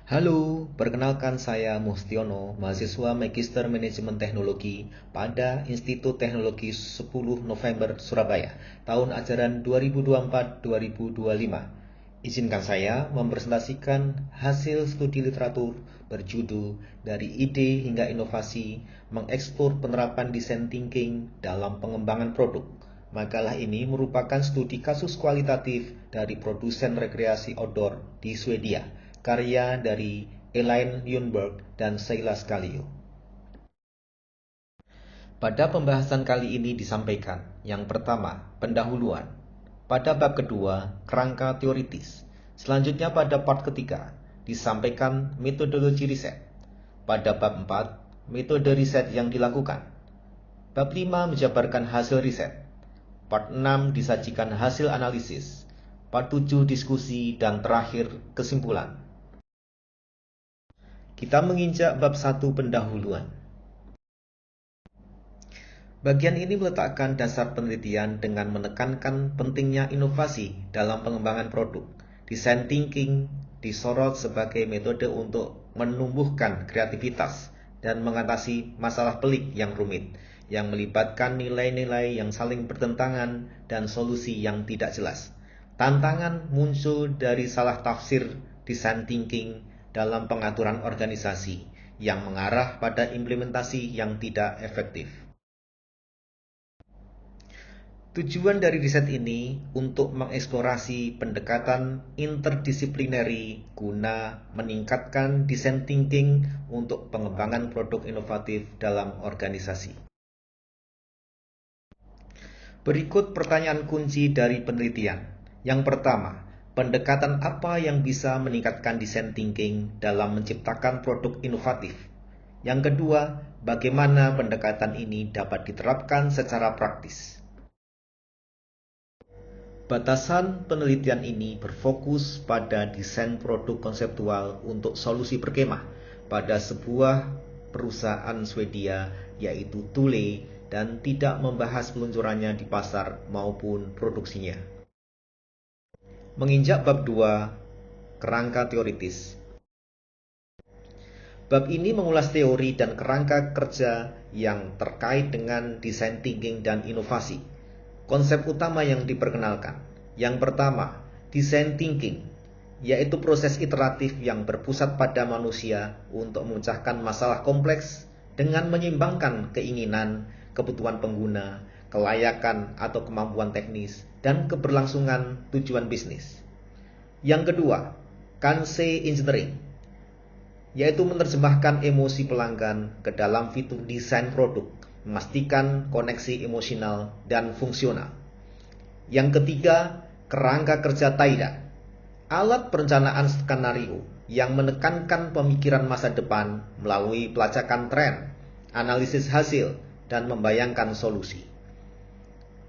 Halo, perkenalkan saya Mustiono, mahasiswa Magister Manajemen Teknologi pada Institut Teknologi 10 November Surabaya, tahun ajaran 2024-2025. Izinkan saya mempresentasikan hasil studi literatur berjudul Dari Ide Hingga Inovasi, Mengeksplor Penerapan Design Thinking dalam Pengembangan Produk. Makalah ini merupakan studi kasus kualitatif dari produsen rekreasi outdoor di Swedia, karya dari Elaine Ljungberg dan Sheila Scalio. Pada pembahasan kali ini disampaikan, yang pertama, pendahuluan. Pada bab kedua, kerangka teoritis. Selanjutnya pada part ketiga, disampaikan metodologi riset. Pada bab 4, metode riset yang dilakukan. Bab 5 menjabarkan hasil riset. Part 6 disajikan hasil analisis. Part 7 diskusi dan terakhir kesimpulan. Kita menginjak bab 1 pendahuluan. Bagian ini meletakkan dasar penelitian dengan menekankan pentingnya inovasi dalam pengembangan produk. Design thinking disorot sebagai metode untuk menumbuhkan kreativitas dan mengatasi masalah pelik yang rumit, yang melibatkan nilai-nilai yang saling bertentangan dan solusi yang tidak jelas. Tantangan muncul dari salah tafsir design thinking dalam pengaturan organisasi yang mengarah pada implementasi yang tidak efektif. Tujuan dari riset ini untuk mengeksplorasi pendekatan interdisiplinary guna meningkatkan design thinking untuk pengembangan produk inovatif dalam organisasi. Berikut pertanyaan kunci dari penelitian. Yang pertama, pendekatan apa yang bisa meningkatkan design thinking dalam menciptakan produk inovatif? Yang kedua, bagaimana pendekatan ini dapat diterapkan secara praktis? Batasan penelitian ini berfokus pada desain produk konseptual untuk solusi berkemah pada sebuah perusahaan Swedia yaitu Thule dan tidak membahas peluncurannya di pasar maupun produksinya. Menginjak bab 2, kerangka teoritis. Bab ini mengulas teori dan kerangka kerja yang terkait dengan design thinking dan inovasi. Konsep utama yang diperkenalkan. Yang pertama, design thinking, yaitu proses iteratif yang berpusat pada manusia untuk memecahkan masalah kompleks dengan menyeimbangkan keinginan, kebutuhan pengguna, kelayakan atau kemampuan teknis, dan keberlangsungan tujuan bisnis. Yang kedua, Kansei engineering, yaitu menerjemahkan emosi pelanggan ke dalam fitur desain produk, memastikan koneksi emosional dan fungsional. Yang ketiga, kerangka kerja Taida, alat perencanaan skenario yang menekankan pemikiran masa depan melalui pelacakan tren, analisis hasil, dan membayangkan solusi.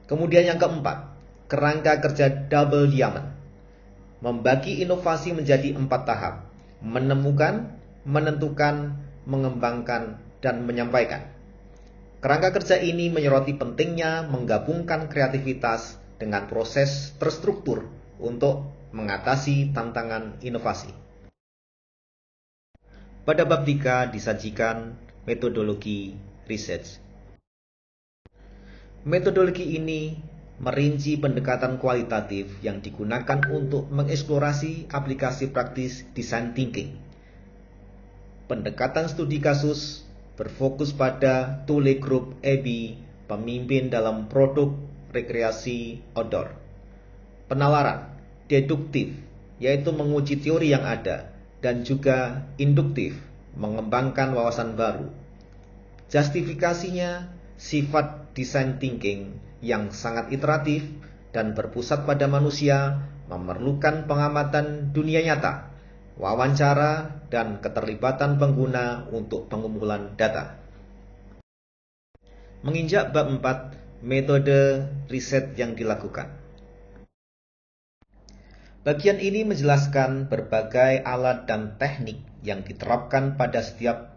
Kemudian yang keempat, kerangka kerja Double Diamond, membagi inovasi menjadi 4 tahap: menemukan, menentukan, mengembangkan, dan menyampaikan. Kerangka kerja ini menyoroti pentingnya menggabungkan kreativitas dengan proses terstruktur untuk mengatasi tantangan inovasi. Pada bab 3 disajikan metodologi research. Metodologi ini merinci pendekatan kualitatif yang digunakan untuk mengeksplorasi aplikasi praktis design thinking. Pendekatan studi kasus berfokus pada Thule Group AB, pemimpin dalam produk rekreasi outdoor. Penalaran deduktif, yaitu menguji teori yang ada, dan juga induktif, mengembangkan wawasan baru. Justifikasinya, sifat design thinking yang sangat iteratif dan berpusat pada manusia memerlukan pengamatan dunia nyata, wawancara, dan keterlibatan pengguna untuk pengumpulan data. Menginjak bab 4, metode riset yang dilakukan. Bagian ini menjelaskan berbagai alat dan teknik yang diterapkan pada setiap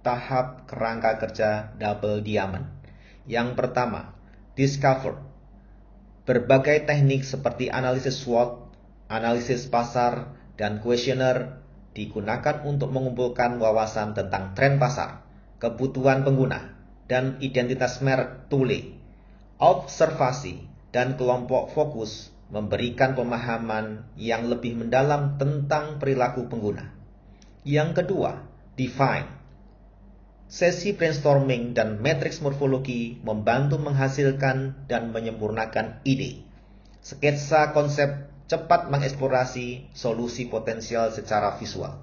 tahap kerangka kerja Double Diamond. Yang pertama, discover. Berbagai teknik seperti analisis SWOT, analisis pasar, dan kuesioner digunakan untuk mengumpulkan wawasan tentang tren pasar, kebutuhan pengguna, dan identitas merek Thule. Observasi dan kelompok fokus memberikan pemahaman yang lebih mendalam tentang perilaku pengguna. Yang kedua, define. Sesi brainstorming dan matriks morfologi membantu menghasilkan dan menyempurnakan ide. Sketsa konsep cepat mengeksplorasi solusi potensial secara visual.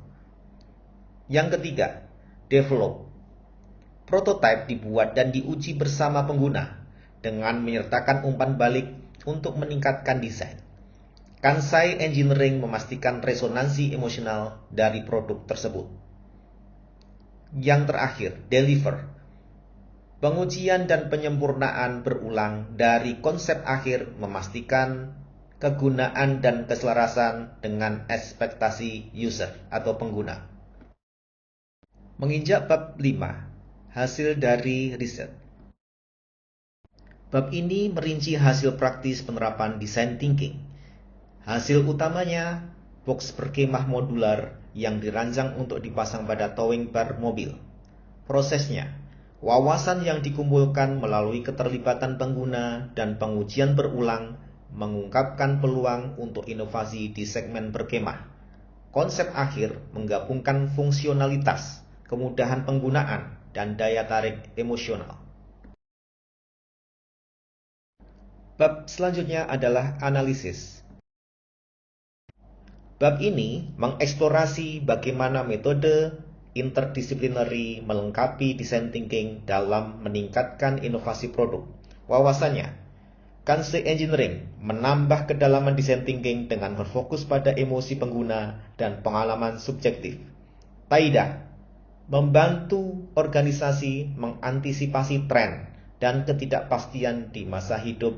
Yang ketiga, develop. Prototipe dibuat dan diuji bersama pengguna dengan menyertakan umpan balik untuk meningkatkan desain. Kansai Engineering memastikan resonansi emosional dari produk tersebut. Yang terakhir, deliver. Pengujian dan penyempurnaan berulang dari konsep akhir memastikan kegunaan dan keselarasan dengan ekspektasi user atau pengguna. Menginjak bab 5, hasil dari riset. Bab ini merinci hasil praktis penerapan design thinking. Hasil utamanya, box berkemah modular yang dirancang untuk dipasang pada towing bar mobil. Prosesnya, wawasan yang dikumpulkan melalui keterlibatan pengguna dan pengujian berulang mengungkapkan peluang untuk inovasi di segmen berkemah. Konsep akhir menggabungkan fungsionalitas, kemudahan penggunaan, dan daya tarik emosional. Bab selanjutnya adalah analisis. Bab ini mengeksplorasi bagaimana metode interdisciplinary melengkapi design thinking dalam meningkatkan inovasi produk. Wawasannya, Kansai Engineering menambah kedalaman design thinking dengan berfokus pada emosi pengguna dan pengalaman subjektif. Taida membantu organisasi mengantisipasi tren dan ketidakpastian di masa hidup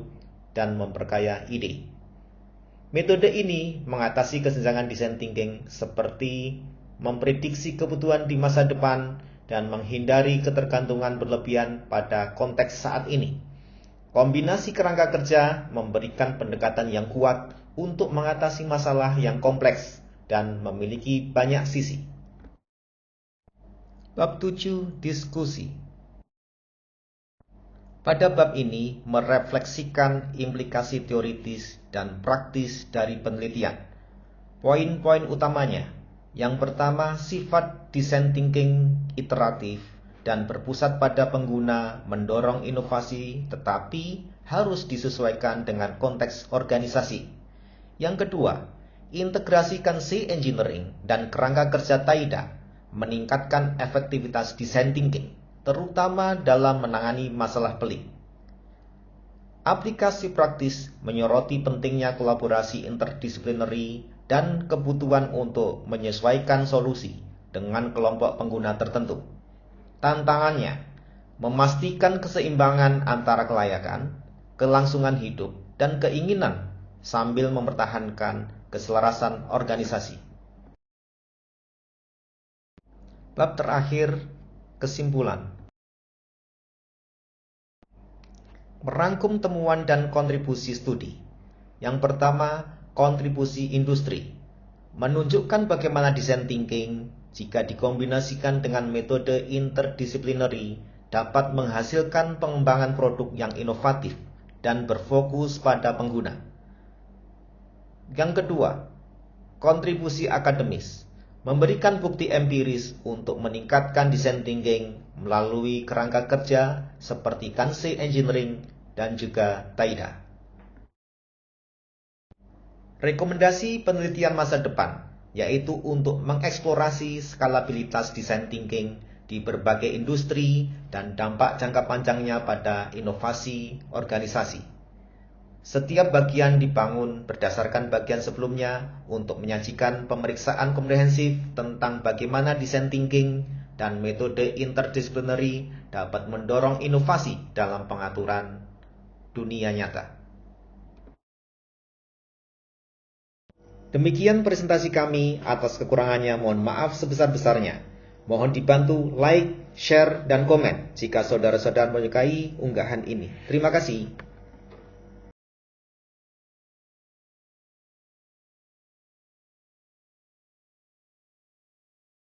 dan memperkaya ide. Metode ini mengatasi kesenjangan design thinking seperti memprediksi kebutuhan di masa depan dan menghindari ketergantungan berlebihan pada konteks saat ini. Kombinasi kerangka kerja memberikan pendekatan yang kuat untuk mengatasi masalah yang kompleks dan memiliki banyak sisi. Bab 7, diskusi. Pada bab ini merefleksikan implikasi teoritis dan praktis dari penelitian. Poin-poin utamanya, yang pertama, sifat design thinking iteratif dan berpusat pada pengguna mendorong inovasi tetapi harus disesuaikan dengan konteks organisasi. Yang kedua, integrasikan Kansai Engineering dan kerangka kerja Taida meningkatkan efektivitas design thinking, terutama dalam menangani masalah pelik. Aplikasi praktis menyoroti pentingnya kolaborasi interdisciplinary dan kebutuhan untuk menyesuaikan solusi dengan kelompok pengguna tertentu. Tantangannya, memastikan keseimbangan antara kelayakan, kelangsungan hidup, dan keinginan sambil mempertahankan keselarasan organisasi. Bab terakhir, kesimpulan. Merangkum temuan dan kontribusi studi. Yang pertama, kontribusi industri. Menunjukkan bagaimana design thinking jika dikombinasikan dengan metode interdisciplinary dapat menghasilkan pengembangan produk yang inovatif dan berfokus pada pengguna. Yang kedua, kontribusi akademis. Memberikan bukti empiris untuk meningkatkan design thinking melalui kerangka kerja seperti Kansai Engineering dan juga Taida. Rekomendasi penelitian masa depan, yaitu untuk mengeksplorasi skalabilitas design thinking di berbagai industri dan dampak jangka panjangnya pada inovasi organisasi. Setiap bagian dibangun berdasarkan bagian sebelumnya untuk menyajikan pemeriksaan komprehensif tentang bagaimana design thinking dan metode interdisciplinary dapat mendorong inovasi dalam pengaturan dunia nyata. Demikian presentasi kami, atas kekurangannya mohon maaf sebesar-besarnya. Mohon dibantu like, share, dan komen jika saudara-saudara menyukai unggahan ini. Terima kasih.